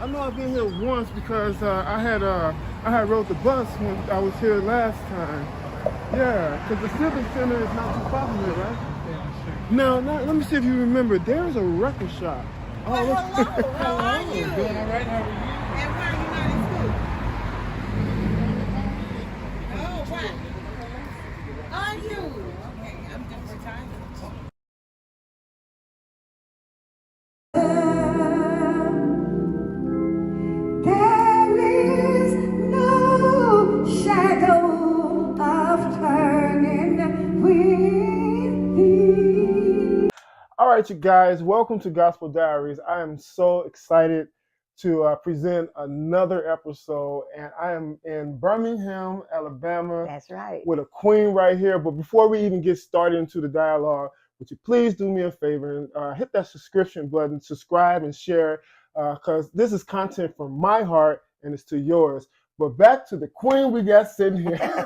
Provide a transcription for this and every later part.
I know I've been here once because I had rode the bus when I was here last time. Yeah, because the Civic Center is not too far from here, right? Now, let me see if you remember. There's a record shop. Well, hello. How are you? Doing all right. How are you? And why are you not in school? Oh, what? Are you? Okay, I'm just retired. There is no shadow of turning with thee. All right, you guys, welcome to Gospel Diaries. I am so excited to present another episode, and I am in Birmingham, Alabama. That's right. With a queen right here. But before we even get started into the dialogue, would you please do me a favor and hit that subscription button, subscribe and share, because this is content from my heart and it's to yours. But back to the queen we got sitting here.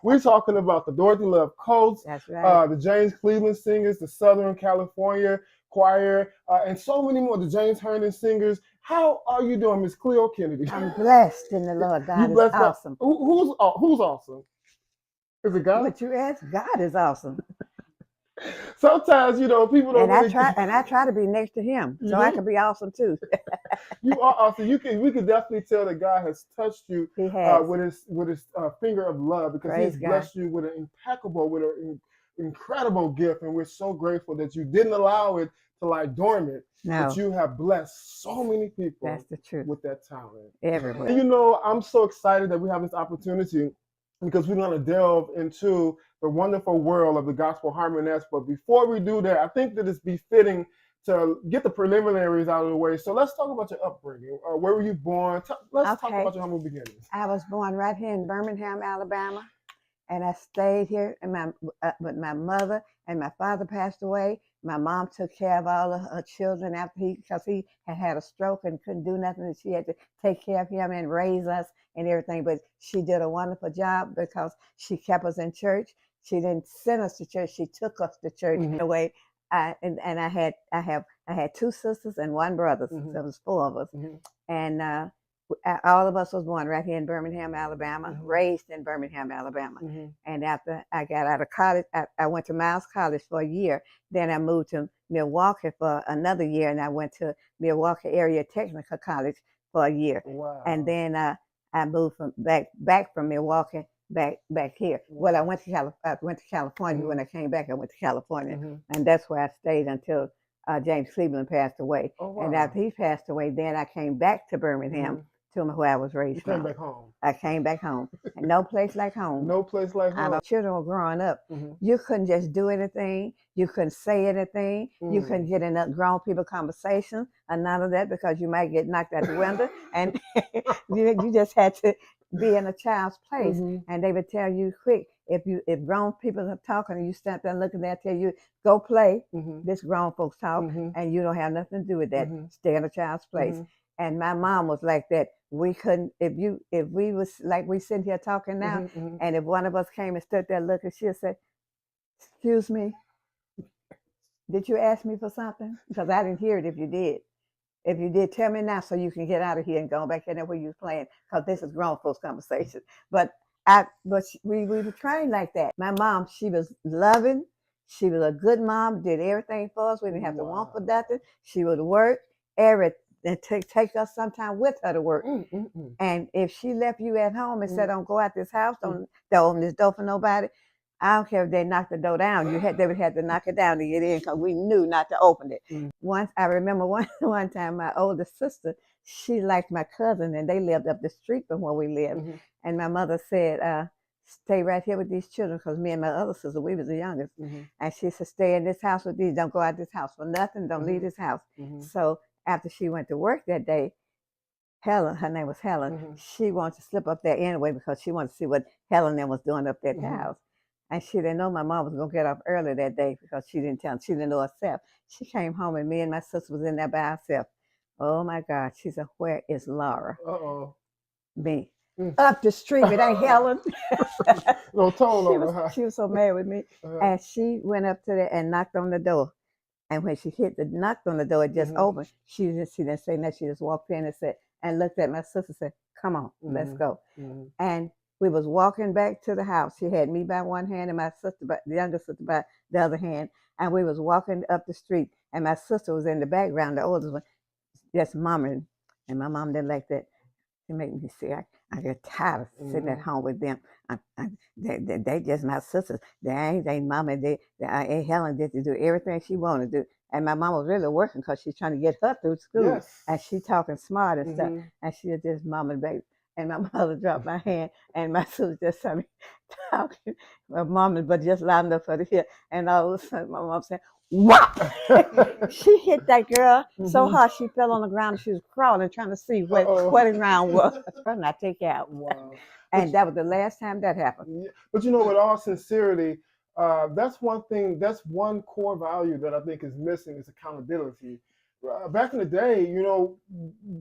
We're talking about the Dorothy Love Coats, That's right. the James Cleveland Singers, the Southern California Choir, and so many more, the James Herndon Singers. How are you doing, Miss Cleo Kennedy? I'm blessed in the Lord. God is awesome. Who's awesome? Is it God? What you ask, God is awesome. Sometimes, people don't. And I try to be next to Him, so I can be awesome too. You are awesome. We can definitely tell that God has touched you He has. with his finger of love, because Praise He's God. blessed you with an incredible gift, and we're so grateful that you didn't allow it to lie dormant. No, But you have blessed so many people that's the truth. with that talent. Everywhere. And I'm so excited that we have this opportunity, because we're going to delve into the wonderful world of the gospel harmonettes. But before we do that, I think that it's befitting to get the preliminaries out of the way. So let's talk about your upbringing. Where were you born? Let's talk about your humble beginnings. I was born right here in Birmingham, Alabama, and I stayed here. And with my mother and my father passed away. My mom took care of all of her children because he had a stroke and couldn't do nothing. And she had to take care of him and raise us and everything. But she did a wonderful job because she kept us in church. She didn't send us to church. She took us to church. Mhm. In a way. I had two sisters and one brother. Mhm. So there was four of us. Mhm. And all of us was born right here in Birmingham, Alabama, Mhm. raised in Birmingham, Alabama. Mhm. And after I got out of college, I went to Miles College for a year. Then I moved to Milwaukee for another year, and I went to Milwaukee Area Technical College for a year. Wow. And then I moved back from Milwaukee back here. Well, I went to California. Mhm. When I came back, I went to California, Mhm. and that's where I stayed until James Cleveland passed away. Oh, wow. And after he passed away, then I came back to Birmingham, to where I was raised You came from. back home. I came back home. And no place like home. No place like home. Our children were growing up. Mhm. You couldn't just do anything. You couldn't say anything. You couldn't get in a grown people conversation or none of that, because you might get knocked out the window. And you just had to be in a child's place. Mhm. And they would tell you quick, if grown people are talking and you stand there looking, they'll tell you, go play. Mhm. This grown folks talk, Mhm. and you don't have nothing to do with that. Mhm. Stay in a child's place. Mhm. And my mom was like that. We couldn't, if we was like we sitting here talking now, Mhm. Mhm. and if one of us came and stood there looking, she'll say, excuse me, did you ask me for something? Because I didn't hear it if you did. If you did, tell me now so you can get out of here and go back in there where you was playing, because this is grown folks conversation. But we were trained like that. My mom, she was loving. She was a good mom, did everything for us. We didn't have to want for nothing. She would work everything, and take us sometime with her to work. Mm-mm-mm. And if she left you at home and said, don't go out this house, don't open this door for nobody, I don't care if they knocked the door down. They would have to knock it down to get in, because we knew not to open it. Mm. Once, I remember one time, my older sister, she liked my cousin, and they lived up the street from where we lived. Mhm. And my mother said, stay right here with these children, because me and my other sister, we was the youngest. Mhm. And she said, stay in this house with these. Don't go out this house for nothing. Don't leave this house. Mhm. So after she went to work that day, Helen, her name was Helen, Mhm. she wanted to slip up there anyway, because she wanted to see what Helen then was doing up there at the Mhm. house. And she didn't know my mom was going to get up early that day, because she didn't know herself. She came home, and me and my sister was in there by ourselves. Oh my God. She said, where is Laura? Uh-oh. Me. Mm. Up the street, it ain't Helen. No tone on her. She was so mad with me. Uh-huh. And she went up to there and knocked on the door. And when she knocked on the door, it just opened. She didn't say nothing. She just walked in and said, and looked at my sister and said, come on, let's go. And we was walking back to the house. She had me by one hand and my sister, the younger sister, by the other hand. And we was walking up the street, and my sister was in the background, the oldest one, just mumbling. And my mom didn't like that. It made me see, I get tired of sitting at home with them. They just my sisters. They ain't mama. Aunt Helen did to do everything she wanted to do. And my mom was really working because she's trying to get her through school. Yes. And she talking smart and stuff. And she was just mama, baby. And my mother dropped my hand, and my sister just started talking, my mama, but just loud enough for to hear. And all of a sudden, my mom said, "Whop!" She hit that girl so hard she fell on the ground. And she was crawling, trying to see what the ground was. And I take out. Wow. And that was the last time that happened. Yeah. But you know, with all sincerity, that's one thing. That's one core value that I think is missing is accountability. Back in the day, you know,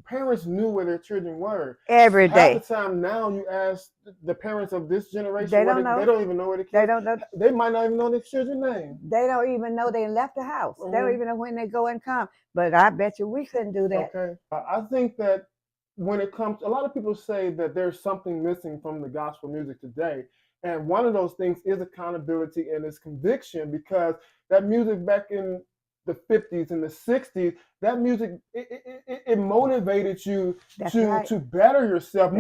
parents knew where their children were. Every day. Half the time now, you ask the parents of this generation, they don't know. They don't even know where the kids. They don't know. They might not even know their children's name. They don't even know they left the house. They don't even know when they go and come. But I bet you we couldn't do that. Okay. I think that when it comes, a lot of people say that there's something missing from the gospel music today. And one of those things is accountability and it's conviction, because that music back in the 50s and the 60s, that music, it motivated you to better yourself.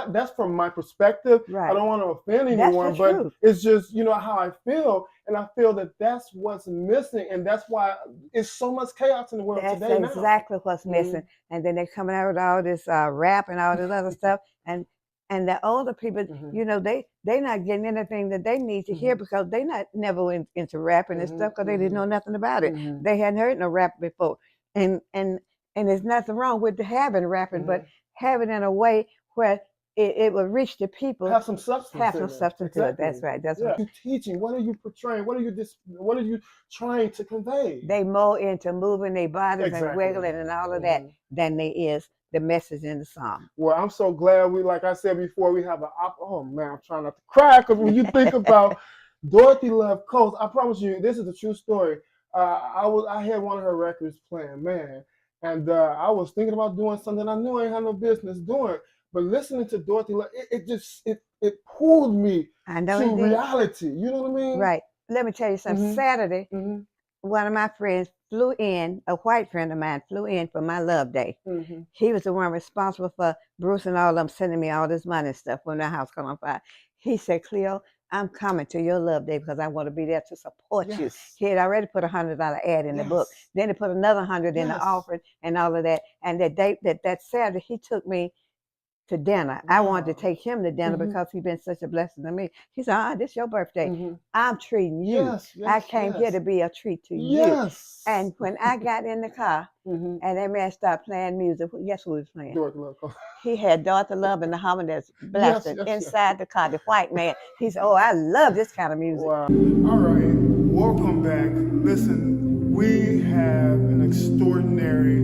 That's from my perspective. Right. I don't want to offend anyone, but it's just, you know, how I feel. And I feel that that's what's missing. And that's why it's so much chaos in the world today. That's exactly what's missing. And then they're coming out with all this rap and all this other stuff. And the older people, you know, they're not getting anything that they need to hear because they never went into rapping and stuff because they didn't know nothing about it. They hadn't heard no rap before. And there's nothing wrong with having rapping, but having it in a way where it will reach the people. Have some substance. Have some substance to it. That's right. That's what you're teaching. What are you portraying? What are you trying to convey? They more into moving their bodies and wiggling and all of that than they is the message in the song. Well, I'm so glad like I said before, we have oh man, I'm trying not to cry, because when you think about Dorothy Love Coast, I promise you, this is a true story. I had one of her records playing, man, and I was thinking about doing something I knew I ain't had no business doing, but listening to Dorothy Love, it pulled me to reality. You know what I mean? Right. Let me tell you something. Saturday, one of my friends flew in, a white friend of mine flew in for my love day. He was the one responsible for Bruce and all of them sending me all this money and stuff when the house caught on fire. He said, "Cleo, I'm coming to your love day because I want to be there to support you." He had already put $100 ad in the book. Then he put another 100 in the offering and all of that. And that Saturday, he took me to dinner. I wanted to take him to dinner because he's been such a blessing to me. He said, "This is your birthday. I'm treating you. I came here to be a treat to you." And when I got in the car and that man started playing music, guess who was playing? Dorothy Love. He had Dorothy Love and the Harmonettes blasting inside the car, the white man. He said, "Oh, I love this kind of music." Wow. All right, welcome back. Listen, we have an extraordinary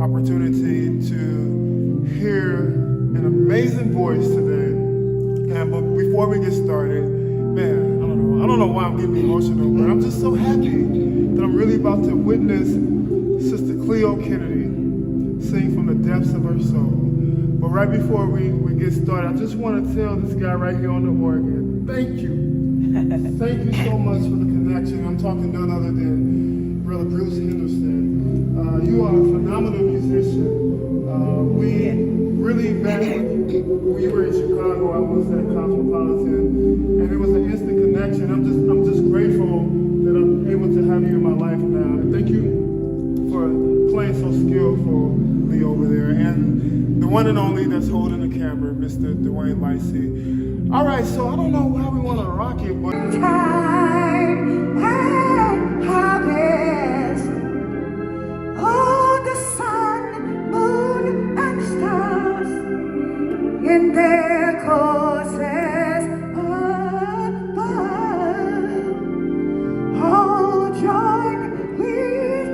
opportunity to hear an amazing voice today. But before we get started, man, I don't know why I'm getting emotional, but I'm just so happy that I'm really about to witness Sister Cleo Kennedy sing from the depths of her soul. But right before we get started, I just want to tell this guy right here on the organ, thank you. Thank you so much for the connection. I'm talking none other than Brother Bruce Henderson. You are a phenomenal musician. We really back when you were in Chicago, I was at Cosmopolitan, and it was an instant connection. I'm just grateful that I'm able to have you in my life now. And thank you for playing so skillfully over there. And the one and only that's holding the camera, Mr. Dwayne Lacey. All right, so I don't know how we want to rock it, but time and harvest. Oh, the sun, moon, and stars in their courses above. Oh, join with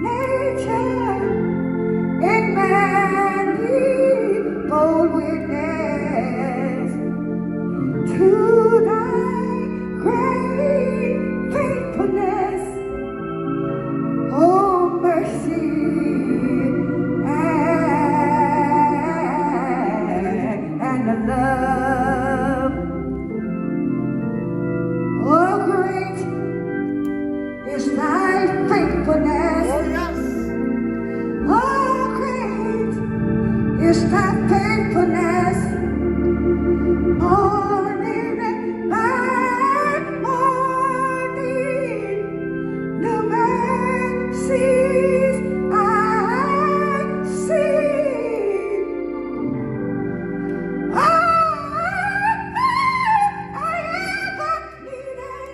nature in many bold witness to thy great faithfulness. faithfulness, morning by morning, new mercies I see. I ever needed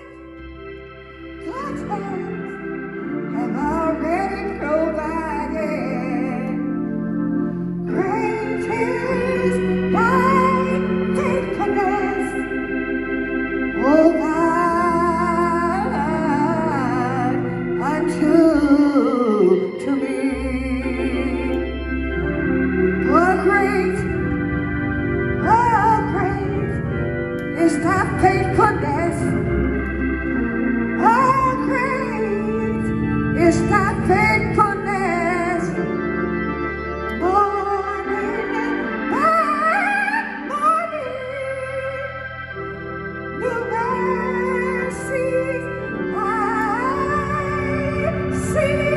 God's hands have already provided. Great is thy faithfulness, O God, unto me. For great is thy faithfulness. Oh, great is thy faithfulness. Morning by morning, new mercies I see.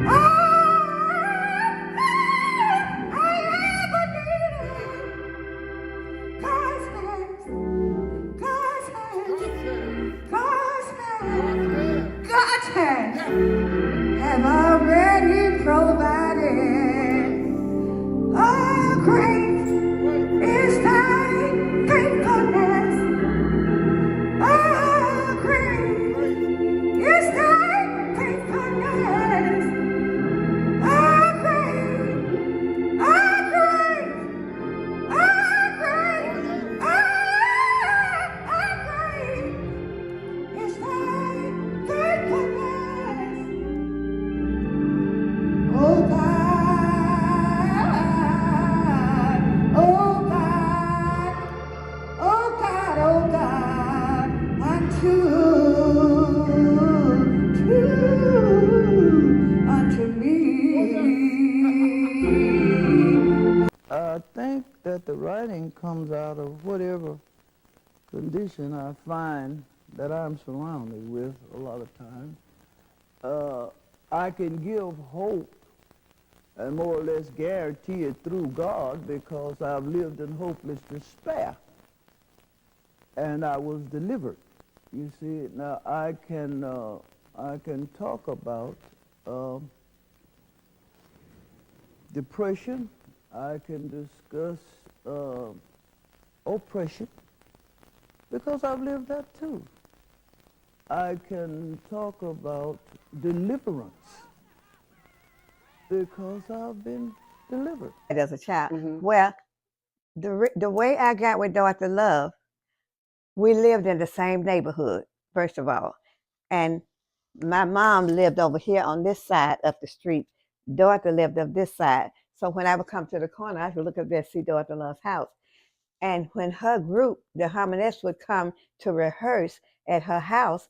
I ever needed God's hands, God's hands, God's hands, God's hands have already provided. Oh, great is thy faithfulness. Oh, great is thy faithfulness. Oh, great, oh, great, oh, great, oh, great is thy faithfulness. Oh God, oh God, oh God, oh God, unto me. I think that the writing comes out of whatever condition I find that I'm surrounded with a lot of times. I can give hope and more or less guarantee it through God because I've lived in hopeless despair and I was delivered. You see, now I can talk about depression. I can discuss oppression because I've lived that too. I can talk about deliverance because I've been delivered. As a child. Well, the way I got with Dorothy Love, we lived in the same neighborhood, first of all. And my mom lived over here on this side up the street. Dorothy lived up this side. So when I would come to the corner, I could look up there and see Dorothy Love's house. And when her group, the Harmonettes, would come to rehearse at her house,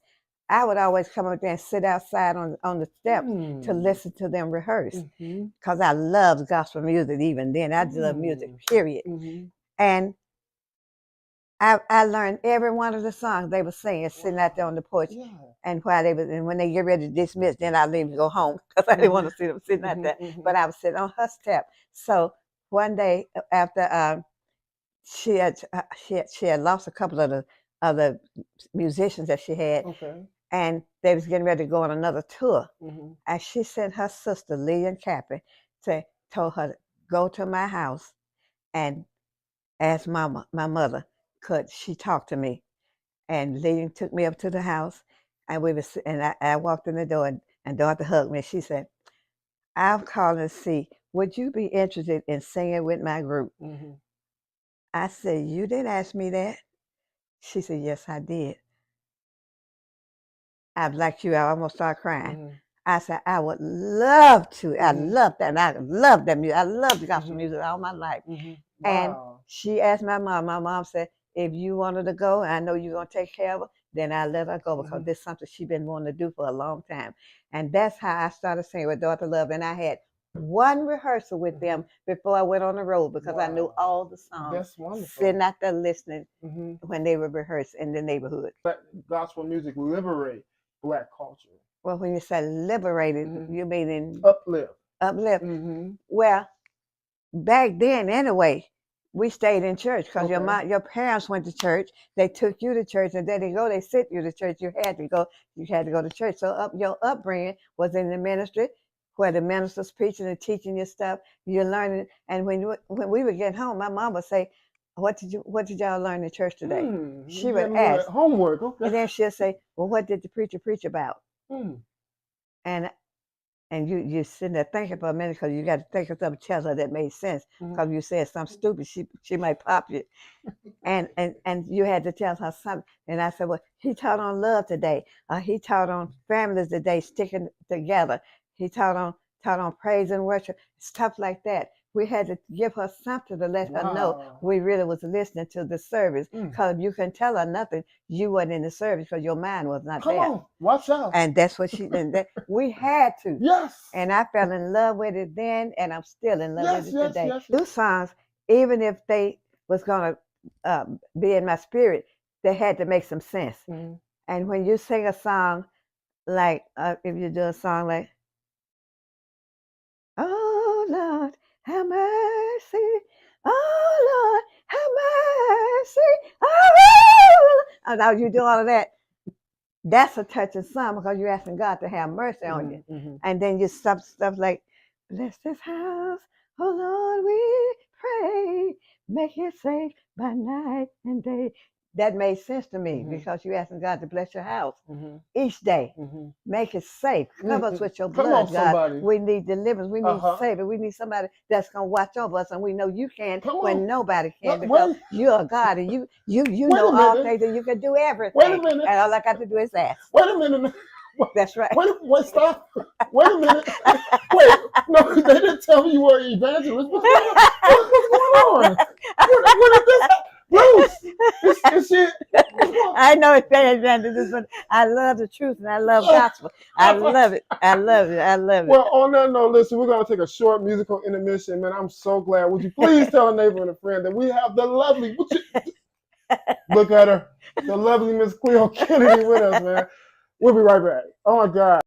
I would always come up there and sit outside on the steps to listen to them rehearse. Because I loved gospel music even then. I just loved music, period. And I learned every one of the songs they were singing, sitting out there on the porch. And while and when they get ready to dismiss, then I leave and go home because I didn't want to see them sitting out there. But I was sitting on her step. So one day after she had lost a couple of the other musicians that she had, and they was getting ready to go on another tour. And she sent her sister Lee and Cappy, told her to go to my house and ask my mother could she talk to me. And Lee took me up to the house, and I walked in the door, and Dorothy hugged me. She said, "I'm calling to see, would you be interested in singing with my group?" I said, "You didn't ask me that." She said, "Yes, I did." I'd like you, I almost started crying. I said, "I would love to. I love that. And I love that music. I love the gospel music all my life." And she asked my mom. My mom said, "If you wanted to go, and I know you're going to take care of her, then I let her go because this is something she's been wanting to do for a long time." And that's how I started singing with Dorothy Love. And I had one rehearsal with them before I went on the road because I knew all the songs. That's wonderful. Sitting out there listening when they were rehearsed in the neighborhood. But gospel music liberate Black culture. Well, when you say liberated, you mean Uplift. Uplift. Well, back then anyway, we stayed in church because Okay. your parents went to church. They took you to church, and then they sent you to church. You had to go. You had to go to church. So your upbringing was in the ministry, where the minister's preaching and teaching you stuff. You're learning. And when we would get home, my mom would say, what did y'all learn in church today? You She would getting a little ask, homework. Okay. and then she'll say, well, what did the preacher preach about? Mm. And you sitting there thinking for a minute because you got to think of something tell her that made sense. Because you said something stupid, she might pop you. And you had to tell her something. And I said, well, he taught on love today. He taught on families today sticking together. He taught on praise and worship, stuff like that. We had to give her something to let her know Wow. we really was listening to the service. Because you couldn't tell her nothing, you wasn't in the service because your mind was not Come there. on, watch out. And that's what we had to. Yes. And I fell in love with it then, and I'm still in love Yes, with it yes, today. yes. Those songs, even if they was gonna be in my spirit, they had to make some sense. And when you sing a song like, if you do a song like, oh Lord, have mercy, oh Lord, have mercy, oh, and now you do all of that. That's a touching song because you're asking God to have mercy on you. And then you stuff like, bless this house, oh Lord, we pray, make it safe by night and day. That made sense to me because you're asking God to bless your house each day. Make it safe. Cover us with your blood, Come on, God. somebody. We need deliverance. We need saving. We need somebody that's going to watch over us. And we know you can when nobody can because you're a God and you know all things and you can do everything. Wait a minute. And all I got to do is ask. Wait a minute. That's right. Wait, stop. Wait a minute. Wait, no, they didn't tell me you were an evangelist. What's going on? What is this? Bruce, it's shit. I know it's evangelist, but I love the truth and I love gospel. I love it. I love it. I love it. Well, on that note, listen, we're going to take a short musical intermission. Man, I'm so glad. Would you please tell a neighbor and a friend that we have the lovely, look at her, the lovely Miss Cleo Kennedy with us, man. We'll be right back. Oh, my God.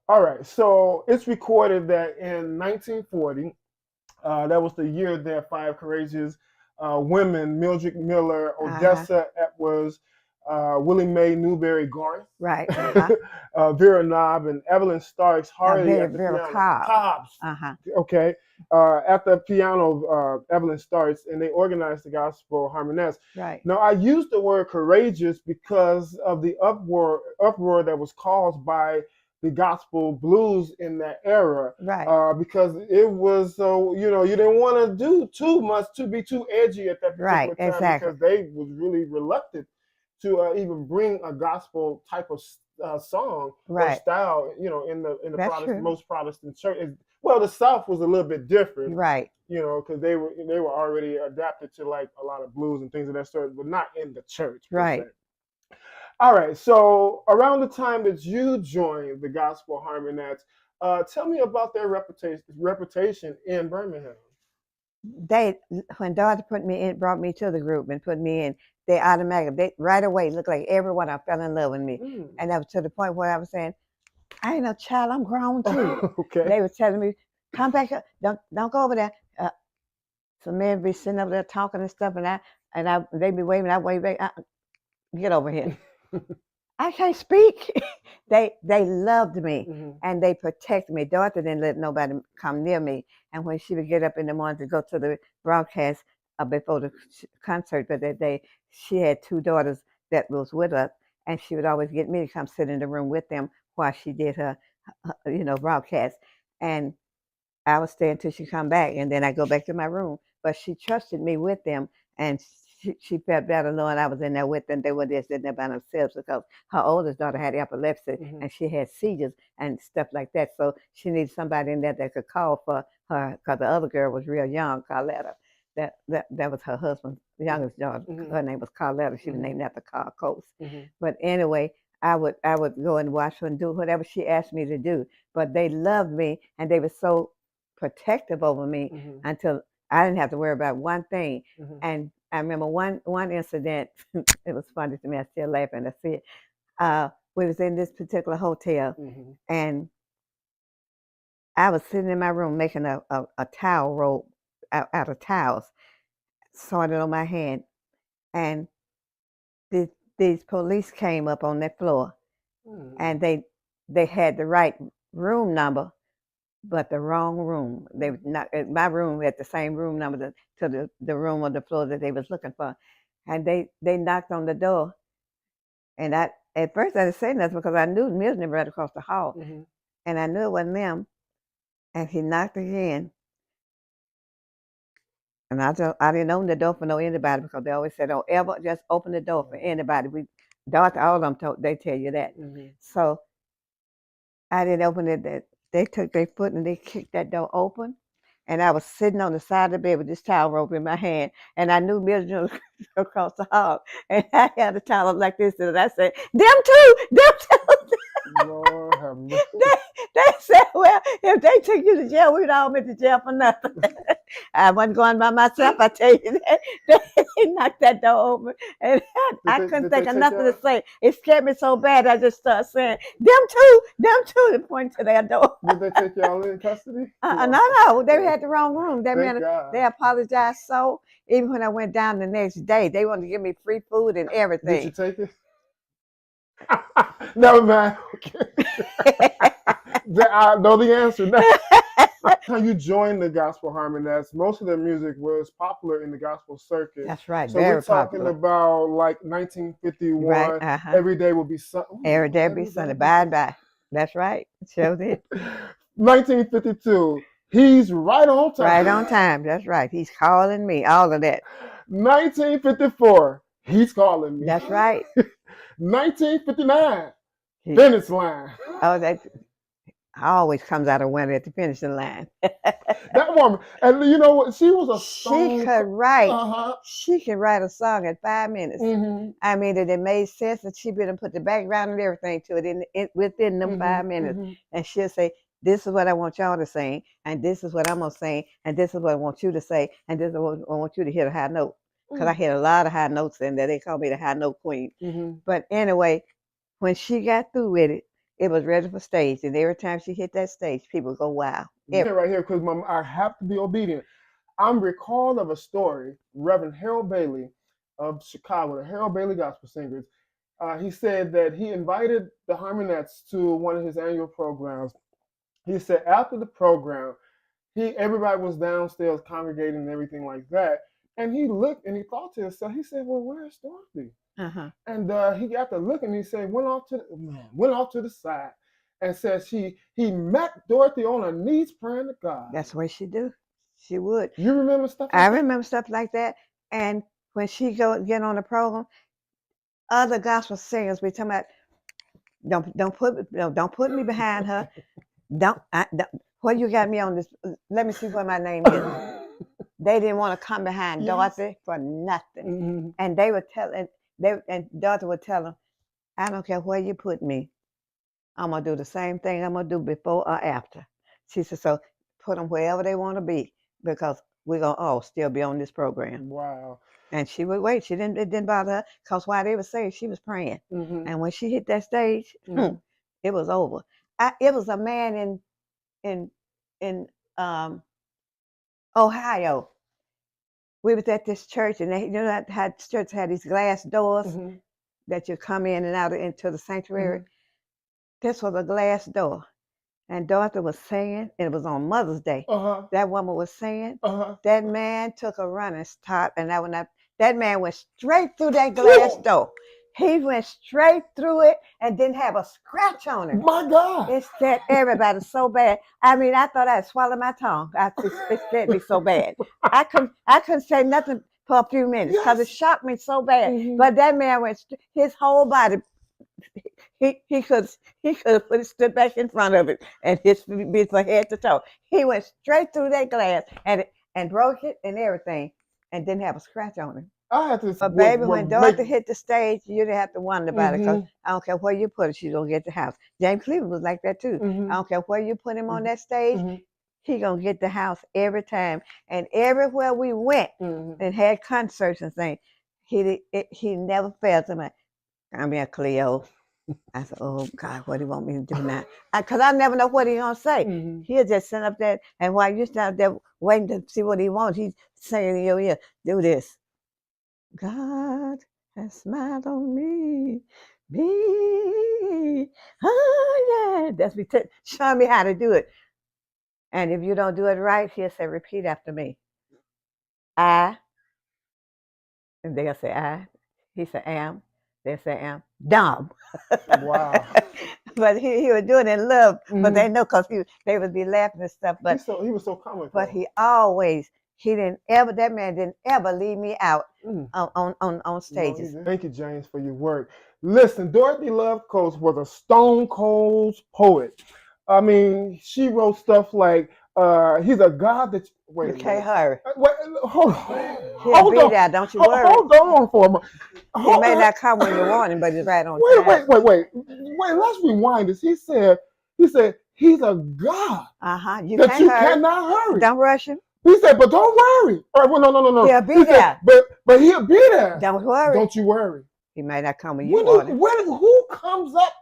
All right, so it's recorded that in 1940, that was the year that five courageous women, Mildred Miller, Odessa Edwards, Willie Mae Newberry Garth, Right. Vera Knobb, and Evelyn Starks Hardy Very, at the very piano. Cobb. Cobbs, Uh-huh. okay, at the piano, Evelyn Starks, and they organized the gospel harmonettes. Right. Now, I use the word courageous because of the uproar that was caused by the gospel blues in that era. Right. Because it was so, you didn't want to do too much to be too edgy at that Right. particular time, Exactly. because they was really reluctant to even bring a gospel type of song or Right. style, in the That's true. most Protestant church. Well, the South was a little bit different, Right. because they were already adapted to like a lot of blues and things of that sort, but not in the church per Right. se. All right, so around the time that you joined the Gospel Harmonettes, tell me about their reputation in Birmingham. When Dorothy brought me to the group and put me in, they automatically, right away, looked like everyone I fell in love with me. And that was to the point where I was saying, I ain't no child, I'm grown too. Okay. They was telling me, come back up, don't go over there. So men be sitting up there talking and stuff, and they be waving, I wave back, get over here. I can't speak. They loved me and they protected me. Dorothy didn't let nobody come near me. And when she would get up in the morning to go to the broadcast before the concert, but that day she had 2 daughters that was with us, and she would always get me to come sit in the room with them while she did her broadcast. And I would stay until she come back, and then I go back to my room. But she trusted me with them, and she felt better knowing I was in there with them. They were just sitting there by themselves because her oldest daughter had epilepsy and she had seizures and stuff like that. So she needed somebody in there that could call for her, because the other girl was real young, Carletta. That was her husband's youngest daughter. Her name was Carletta. She was named after Carl Coates. But anyway, I would go and watch her and do whatever she asked me to do. But they loved me and they were so protective over me until I didn't have to worry about one thing. And I remember one incident. It was funny to me. I still laugh and I see it. We was in this particular hotel, and I was sitting in my room making a towel roll out of towels, sewing it on my hand, and these police came up on that floor, and they had the right room number, but the wrong room. They was not my room had the same room number to the room on the floor that they was looking for, and they knocked on the door, and at first I didn't say nothing because I knew Milton right across the hall, and I knew it wasn't them, and he knocked again, and I didn't open the door for anybody because they always said, don't ever just open the door for anybody. All of them they tell you that. So I didn't open it. They took their foot and they kicked that door open. And I was sitting on the side of the bed with this towel rope in my hand. And I knew Milton was across the hall. And I had a towel up like this. And I said, them too. Lord have mercy. They said, well, if they took you to jail, we'd all been to jail for nothing. I wasn't going by myself, I tell you that. They knocked that door open. And I couldn't think of nothing to say. It scared me so bad, I just started saying, them too, and pointing to their door. Did they take y'all in custody? No, they had the wrong room. They apologized. So even when I went down the next day, they wanted to give me free food and everything. Did you take it? Never mind. Okay. I know the answer now. How you joined the Gospel Harmonettes, most of their music was popular in the gospel circuit. That's right. So we're talking about like 1951. Right, Every day will be Sunday. Every day will be Sunday. Bye. That's right. Sure did. 1952. He's right on time. Right on time. That's right. He's calling me. All of that. 1954. He's calling me. That's right. 1959. Finish line. Oh, that always comes out of winter at the finishing line. That woman, and you know what? She was a song. She could write. She could write a song in 5 minutes. I mean, it made sense that she would put the background and everything to it within them 5 minutes. And she'll say, this is what I want y'all to sing, and this is what I'm going to sing, and this is what I want you to say, and this is what I want you to hit a high note. Because I hit a lot of high notes in there. They call me the high note queen. But anyway, when she got through with it, it was ready for stage. And every time she hit that stage, people go, wow. Right here, because I have to be obedient. I'm recalled of a story, Reverend Harold Bailey of Chicago, the Harold Bailey Gospel Singers. He said that he invited the Harmonettes to one of his annual programs. He said after the program, everybody was downstairs congregating and everything like that. And he looked and he thought to himself, he said, well, where's Dorothy? Uh-huh. And he got to look and he said, went off to the side and says he met Dorothy on her knees praying to God. That's what she do. She would. You remember stuff like I that? remember stuff like that. And when she get on the program, other gospel singers be talking about, don't put me behind her. Don't what you got me on this? Let me see what my name is. They didn't want to come behind Dorothy for nothing. Mm-hmm. And they would tell, and Dorothy would tell them, I don't care where you put me. I'm going to do the same thing I'm going to do before or after. She said, so put them wherever they want to be because we're going to all still be on this program. Wow. And she would wait. It didn't bother her because while they were saying, she was praying. Mm-hmm. And when she hit that stage, Mm-hmm. it was over. It was a man in Ohio. We was at this church, and they, how church had these glass doors Mm-hmm. that you come in and out into the sanctuary. Mm-hmm. This was a glass door, and Dorothy was singing. And it was on Mother's Day. Uh-huh. That woman was singing. Uh-huh. That man took a running start, and that man went straight through that glass door. He went straight through it and didn't have a scratch on it. My God. It scared everybody so bad. I mean, I thought I'd swallow my tongue. It scared me so bad. I couldn't say nothing for a few minutes because it shocked me so bad. Mm-hmm. But that man went, his whole body, he could have put it stood back in front of it and his feet from head to toe. He went straight through that glass and broke it and everything and didn't have a scratch on it. I had to. But baby, when Dorothy hit the stage, you didn't have to wonder about it because I don't care where you put it, she's gonna get the house. James Cleveland was like that too. Mm-hmm. I don't care where you put him on that stage, he gonna get the house every time. And everywhere we went and had concerts and things, he never failed to me. I'm here, Cleo. I said, oh God, what do you want me to do now? Because I never know what he's gonna say. He'll just sit up there, and while you stand up there waiting to see what he wants, he's saying in your ear, do this. God has smiled on me. Oh yeah, that's me showing me how to do it. And if you don't do it right, he'll say, repeat after me. I, and they'll say I. He said am. They'll say am. Dumb. Wow. But he would do it in love. But they know because they would be laughing and stuff. But he was so comical. But that man didn't ever leave me out on stages. No, thank you, James, for your work. Listen, Dorothy Love Coates was a stone cold poet. I mean, she wrote stuff like, he's a God that... Wait, you can't hurry. Hold He'll be there, don't you worry. Hold on for a moment. He may not come when you want him, but he's right on time. Wait, let's rewind this. He said, he's a God that you cannot hurry. Don't rush him. He said, but don't worry. All right, well, no. He'll be there. Said, but he'll be there. Don't worry. Don't you worry. He may not come when you want him. Who comes up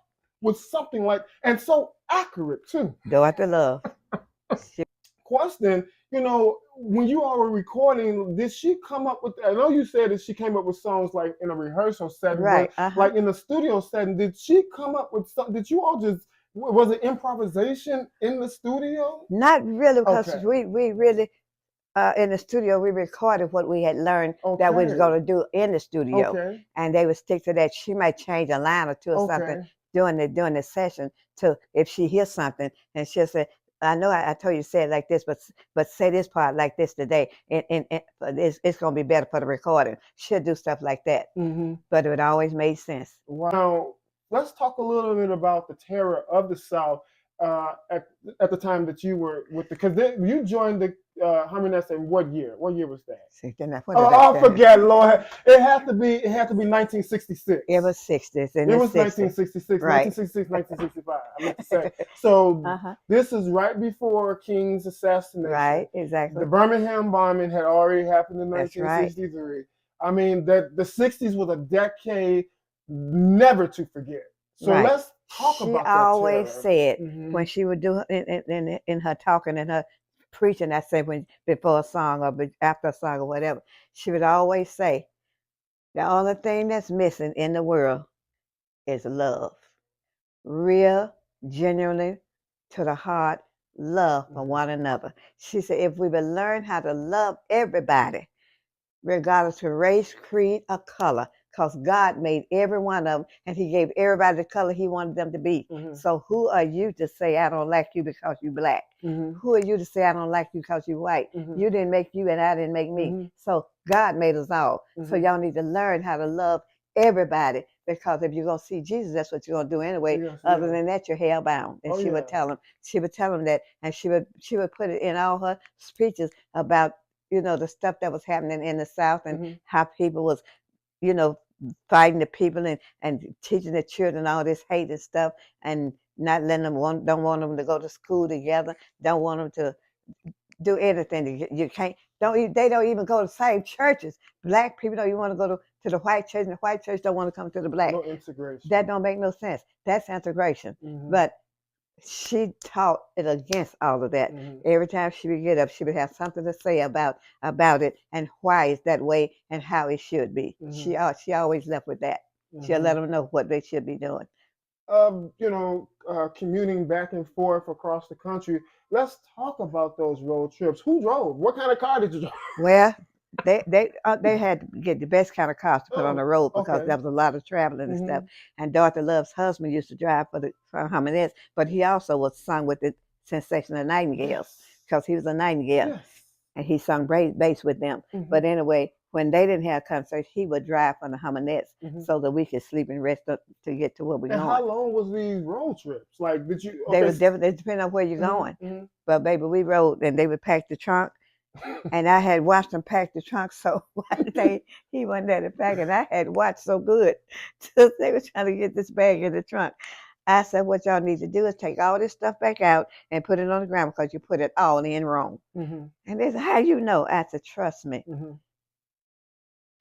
with something like, and so accurate too? Dorothy Love. Question, when you all were recording, did she come up with, I know you said that she came up with songs like in a rehearsal setting, right? But like in the studio setting, did she come up with something? Did you all was it improvisation in the studio? Not really, because we really, in the studio, we recorded what we had learned that we was going to do in the studio. And they would stick to that. She might change a line or two or something during the session to if she hears something, and she'll say, I know I told you to say it like this, but say this part like this today, and it's going to be better for the recording. She'll do stuff like that, but it always made sense. Wow. Now, let's talk a little bit about the terror of the South at the time that you were with because you joined the Harmonettes in what year? What year was that? I forget, Lord. It had to be 1966. It was 60s. It was 1966, right. 1966, 1965. I meant to say. So this is right before King's assassination. Right, exactly. The Birmingham bombing had already happened in 1963. Right. I mean, the 60s was a decade never to forget. So let's talk about that. She always said when she would do in her talking and her preaching, I say before a song or after a song or whatever, she would always say, the only thing that's missing in the world is love. Real, genuinely, to the heart, love for one another. She said, if we would learn how to love everybody, regardless of race, creed, or color, because God made every one of them and He gave everybody the color He wanted them to be. So who are you to say I don't like you because you black? Who are you to say I don't like you because you white? You didn't make you and I didn't make me. So God made us all. So y'all need to learn how to love everybody, because if you're going to see Jesus, that's what you're going to do anyway. Other than that, you're hell bound. And she would tell them that, and she would put it in all her speeches about, the stuff that was happening in the South and how people was, fighting the people and teaching the children all this hate and stuff, and not letting them don't want them to go to school together, don't want them to do anything. You can't, they don't even go to the same churches. Black people don't even want to go to the white church, and the white church don't want to come to the black. No integration. That don't make no sense. That's integration. But she taught it against all of that. Every time she would get up, she would have something to say about it and why it's that way and how it should be. She always left with that. She'll let them know what they should be doing. Commuting back and forth across the country. Let's talk about those road trips. Who drove? What kind of car did you drive? Well, they had to get the best kind of cars to put on the road, because there was a lot of traveling and stuff. And Dorothy Love's husband used to drive for Harmonettes, but he also was sung with the Sensational Nightingales, because he was a nightingale, and he sung bass with them. But anyway, when they didn't have concerts, he would drive on the Harmonettes so that we could sleep and rest up to get to where we're going. How long was these road trips? Like, did you? They was different. It depended on where you're going. But baby, we rode, and they would pack the trunk. And I had watched him pack the trunk, so one day he wasn't there to pack it. I had watched so good. So they were trying to get this bag in the trunk. I said, what y'all need to do is take all this stuff back out and put it on the ground, because you put it all in wrong. And they said, how you know? I said, trust me.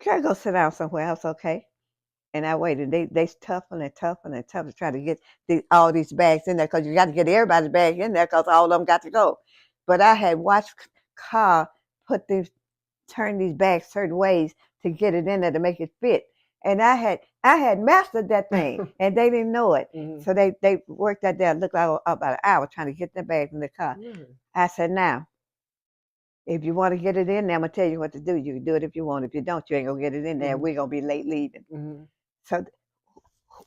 Can I go sit down somewhere else, okay? And I waited. They toughened to try to get all these bags in there, because you got to get everybody's bag in there, because all of them got to go. But I had watched car turn these bags certain ways to get it in there to make it fit, and I had mastered that thing, and they didn't know it. So they worked that there. Looked like about an hour trying to get the bags in the car. I said, now, if you want to get it in there, I'm gonna tell you what to do. You can do it if you want. If you don't, you ain't gonna get it in there. We're gonna be late leaving. So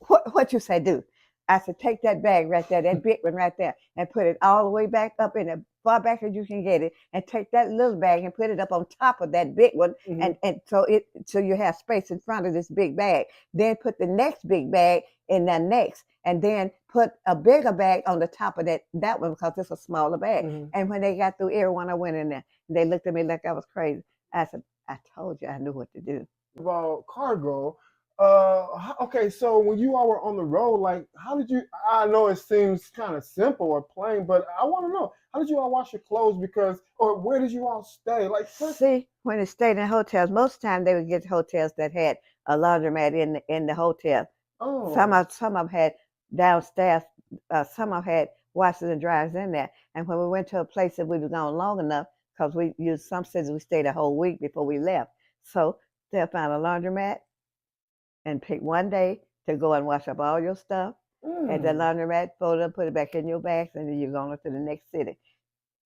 what you say do? I said, take that bag right there, that big one right there, and put it all the way back up in the far back as you can get it, and take that little bag and put it up on top of that big one, and so you have space in front of this big bag. Then put the next big bag in that next, and then put a bigger bag on the top of that one, because it's a smaller bag. And when they got through, everyone I went in there, they looked at me like I was crazy. I said, I told you I knew what to do. About cargo. Okay, so when you all were on the road, like, how did you? I know it seems kind of simple or plain, but I want to know, how did you all wash your clothes? Or where did you all stay? Like, see, when they stayed in hotels, most of the time they would get hotels that had a laundromat in the hotel. Some of them had downstairs. Some of them had washers and dryers in there. And when we went to a place that we were gone long enough, because we used some cities, we stayed a whole week before we left. So they'll find a laundromat and pick one day to go and wash up all your stuff at the laundromat, fold it up, put it back in your bags, and then you're going to the next city.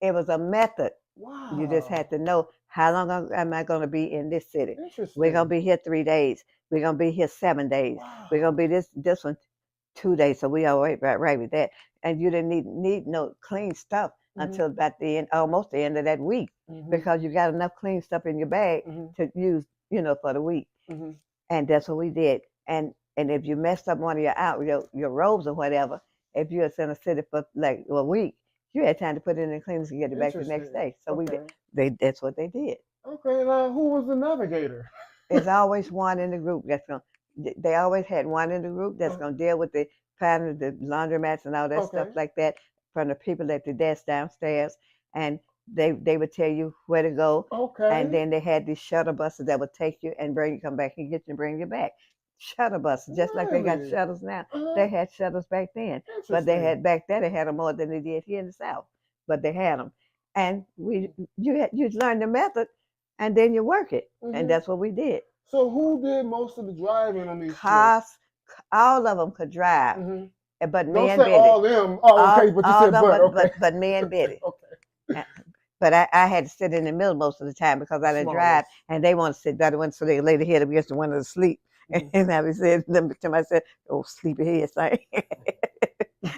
It was a method. Wow. You just had to know, how long am I going to be in this city? We're going to be here 3 days. We're going to be here 7 days. Wow. We're going to be this one 2 days. So we all right with that. And you didn't need no clean stuff until about almost the end of that week, because you got enough clean stuff in your bag to use, for the week. And that's what we did. And if you messed up one of your robes or whatever, if you was in a city for like a week, you had time to put it in the cleaners and get it back the next day. So that's what they did. Okay, now who was the navigator? There's always one in the group they always had one in the group that's gonna deal with the finding the laundromats and all that stuff like that, from the people at the desk downstairs. And they would tell you where to go. And then they had these shuttle buses that would take you and come back and get you and bring you back. Shuttle buses, just like they got shuttles now. They had shuttles back then, but they had them more than they did here in the South. But they had them, and you learn the method, and then you work it, and that's what we did. So who did most of the driving on these cars? all of them could drive, but me Don't and say Billy. all them. Oh, okay, but you all said them, but. Okay. but me and Billy. Okay. But I had to sit in the middle most of the time because I didn't drive, and they want to sit by the window so they lay their head up against the window to sleep. And I said to myself, "Oh, sleepyhead, son."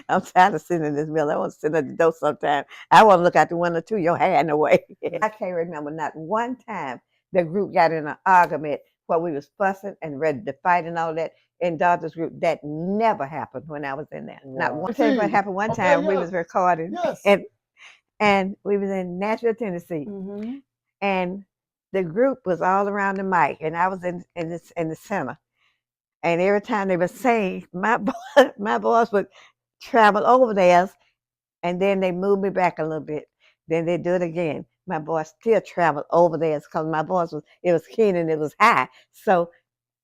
I'm tired of sitting in this middle. I want to sit at the door sometime. I want to look out the window too. Your hand away. I can't remember not one time the group got in an argument where we was fussing and ready to fight and all that. In Dorothy's group, that never happened when I was in there. Wow. Not one. I'll tell you what happened one time. We was recording, and we was in Nashville, Tennessee, and the group was all around the mic, and I was in the center. And every time they would sing, my voice would travel over theirs, and then they moved me back a little bit. Then they do it again. My voice still traveled over theirs because my voice was keen and it was high. So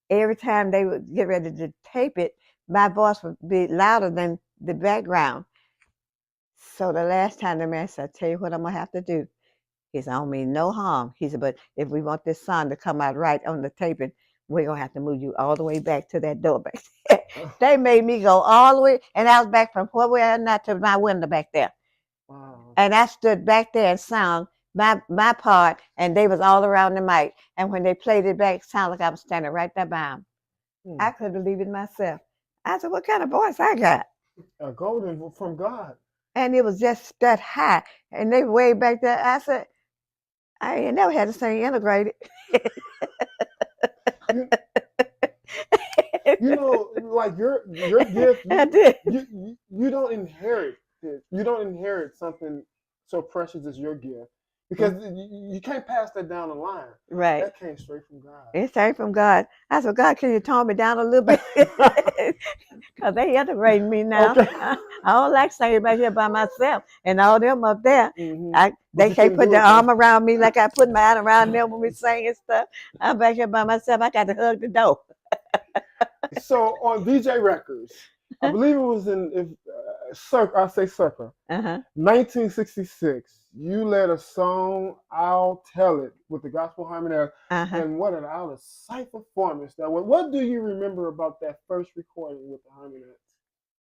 every time they would get ready to tape it, my voice would be louder than the background. So the last time the man said, "I tell you what I'm gonna have to do." He said, "I don't mean no harm." He said, "But if we want this song to come out right on the taping, we're gonna have to move you all the way back to that door back there." They made me go all the way, and I was back from where we are now to my window back there. Wow. And I stood back there and sang my part, and they was all around the mic. And when they played it back, it sounded like I was standing right there by them. I couldn't believe it myself. I said, "What kind of voice I got?" A golden from God. And it was just that high. And they way back there. I said, I ain't never had to sing integrated. You know, like your gift, you don't inherit it. You don't inherit something so precious as your gift. Because you can't pass that down the line. Right. That came straight from God. It came from God. I said, "God, can you tone me down a little bit?" Because they integrating me now. Okay. I don't like singing back here by myself. And all them up there, they can't put their arm around me like I put mine around them when we sing and stuff. I'm back here by myself. I got to hug the door. So on VJ Records, I believe it was in I'll say circa 1966. You led a song, "I'll Tell It," with the Gospel Harmonettes, and what an out of sight performance that was. What do you remember about that first recording with the Harmonettes?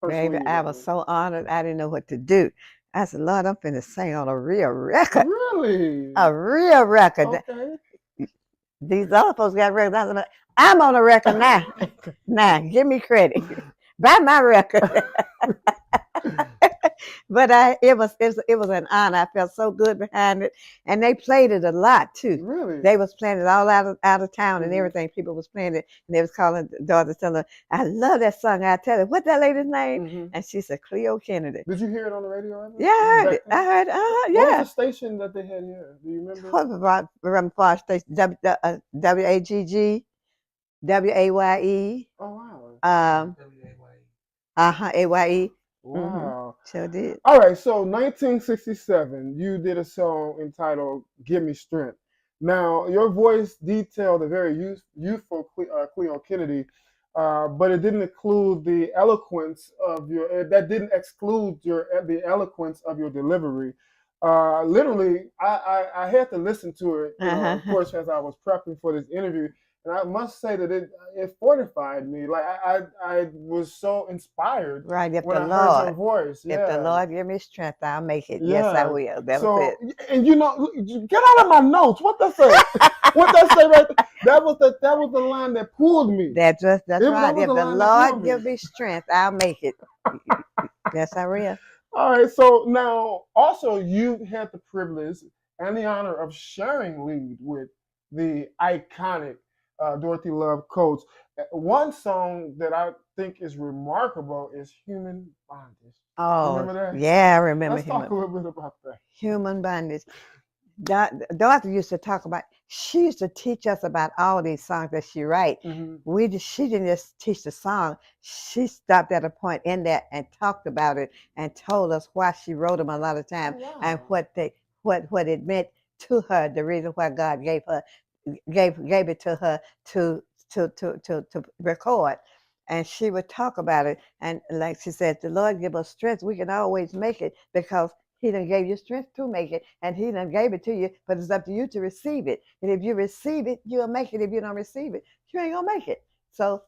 Baby, I was so honored. I didn't know what to do. I said, "Lord, I'm finna sing on a real record." Really? A real record. Okay. These other folks got records. I said, "I'm on a record now." Now, give me credit. Buy my record. But it was an honor. I felt so good behind it, and they played it a lot too. Really? They was playing it all out of town and everything. People was playing it, and they was calling Dorothy, telling her, "I love that song." I tell her, "What's that lady's name?" And she said, "Cleo Kennedy." Did you hear it on the radio ever? Yeah, I heard it. I heard. Yeah. What was the station that they had here? Do you remember? What was Far Station? WAGG, WAYE. Oh wow. AYE. Wow. Sure did. All right, so 1967, you did a song entitled "Give Me Strength." Now, your voice detailed a very youthful Cleo Kennedy, but it didn't include the eloquence of that didn't exclude the eloquence of your delivery. Literally, I had to listen to it, of course, as I was prepping for this interview. And I must say that it fortified me. Like I was so inspired. Right, if when the I Lord, heard your voice. If the Lord give me strength, I'll make it. Yeah. Yes, I will. That was it. And you know, get out of my notes. What that say? What that say right there? That was the line that pulled me. That's right. If the Lord give me strength, I'll make it. Yes, I will. All right. So now, also, you had the privilege and the honor of sharing lead with the iconic Dorothy Love Coates. One song that I think is remarkable is "Human Bondage." Oh, remember that? Yeah, I remember. Let's talk a little bit about that. Human bondage. Dorothy used to talk about. She used to teach us about all these songs that she write. She didn't just teach the song. She stopped at a point in there and talked about it and told us why she wrote them a lot of times and what it meant to her. The reason why God gave it to her to record. And she would talk about it. And like she said, the Lord give us strength. We can always make it because He done gave you strength to make it. And He done gave it to you, but it's up to you to receive it. And if you receive it, you'll make it. If you don't receive it, you ain't gonna make it. So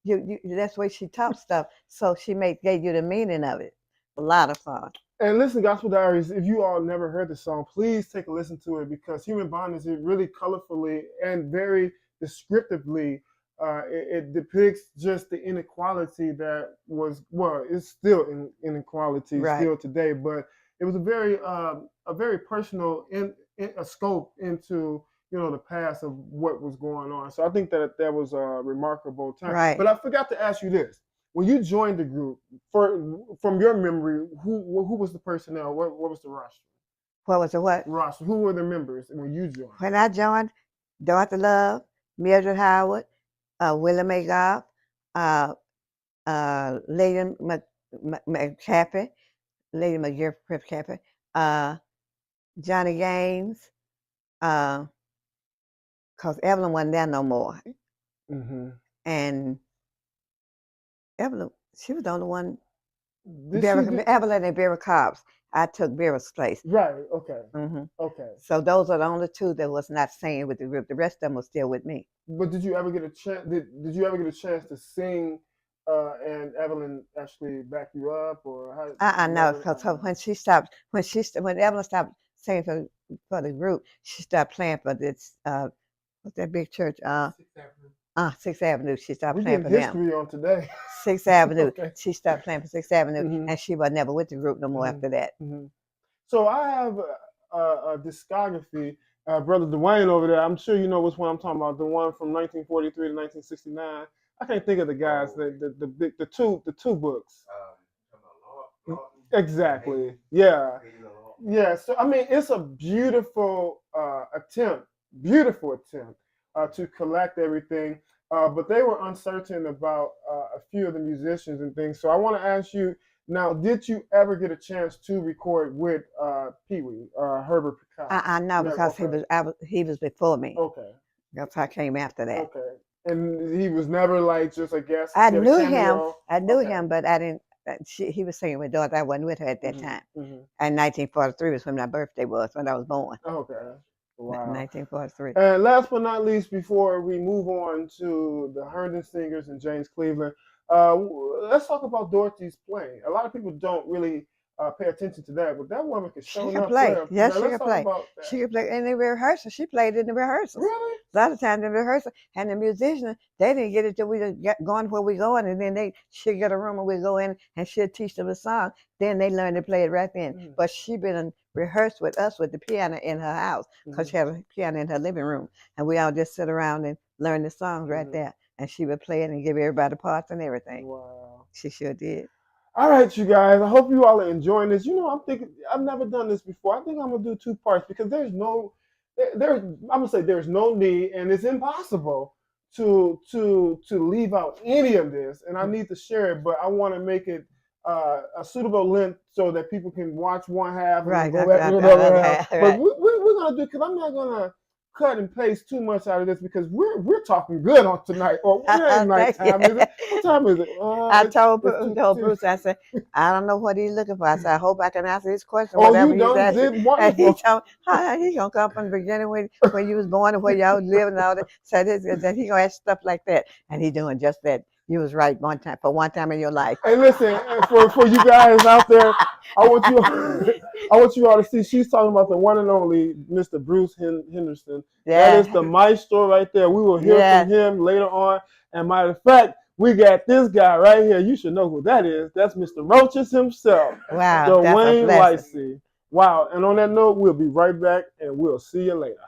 That's the way she taught stuff. So she gave you the meaning of it. A lot of fun. And listen, Gospel Diaries, if you all never heard the song, please take a listen to it because Human Bondage, it really colorfully and very descriptively, it depicts just the inequality that was, well, it's still inequality Right. still today, but it was a very personal a scope into, the past of what was going on. So I think that was a remarkable time. Right. But I forgot to ask you this. When you joined the group, from your memory, who was the personnel? What was the roster? What was the what? Roster. Who were the members when you joined? When I joined, Dorothy Love, Mildred Howard, Willie McGough, Lady McCaffrey, Lady McCaffrey, Johnny Gaines, because Evelyn wasn't there no more. Mm-hmm. And Evelyn, she was the only one. Evelyn and Vera Cobbs. I took Vera's place. Right. Okay. Mm-hmm. Okay. So those are the only two that was not singing with the group. The rest of them were still with me. But did you ever get a chance? Did you ever get a chance to sing? And Evelyn actually back you up, or how? No, because when Evelyn stopped singing for the group, she stopped playing for this. What's that big church? Sixth Avenue. She stopped playing for them. History on today. Sixth Avenue. Okay. She stopped playing for Sixth Avenue, Mm-hmm. and she was never with the group no more Mm-hmm. after that. Mm-hmm. So I have a discography. Brother Dwayne over there, I'm sure you know which one I'm talking about. The one from 1943 to 1969. I can't think of the guys. The two books. Exactly. Yeah. Yeah. So I mean, it's a beautiful attempt to collect everything. But they were uncertain about a few of the musicians and things. So I want to ask you now: did you ever get a chance to record with Pee Wee, Herbert Picard? No, because okay. he was before me. Okay. That's how I came after that. Okay. And he was never like just a guest. I knew him. Okay. Him, but I didn't. He was singing with Dorothy. I wasn't with her at that time. Mm-hmm. And 1943 was when my birthday was, when I was born. Okay. Wow. 1943. And last but not least, before we move on to the Herndon Singers and James Cleveland, let's talk about Dorothy's playing. A lot of people don't really pay attention to that, but that woman could show up. She can play. Yes, now, she can play. She can play in the rehearsal. She played in the rehearsals. Really? A lot of times in the rehearsal. And the musicians, they didn't get it till we got going where we going, and then she'd get a room and we go in and she'll teach them a song. Then they learn to play it right then. Mm-hmm. But she been rehearsed with us with the piano in her house because she had a piano in her living room, and we all just sit around and learn the songs right there. And she would play it and give everybody parts and everything. Wow. She sure did. All right, you guys. I hope you all are enjoying this. I'm thinking I've never done this before. I think I'm gonna do 2 parts because there's no need, and it's impossible to leave out any of this. And I need to share it, but I want to make it a suitable length so that people can watch one half and go back to the other half. But we're gonna do, because I'm not gonna cut and paste too much out of this because we're talking good on tonight. Or we're nighttime. Is it? What time is it? I told Bruce, I said, I don't know what he's looking for. I said, I hope I can answer his question. Oh, you did wonderful. And he told me, he gonna come from the beginning when you was born and where y'all was living and all that. So that he gonna ask stuff like that, and he doing just that. You was right one time in your life. Hey, listen, for you guys out there, I want you all to see. She's talking about the one and only Mr. Bruce Henderson. Yeah. That is the maestro right there. We will hear from him later on. And matter of fact, we got this guy right here. You should know who that is. That's Mr. Roaches himself. Wow. Dwayne Lacey. Wow. And on that note, we'll be right back, and we'll see you later.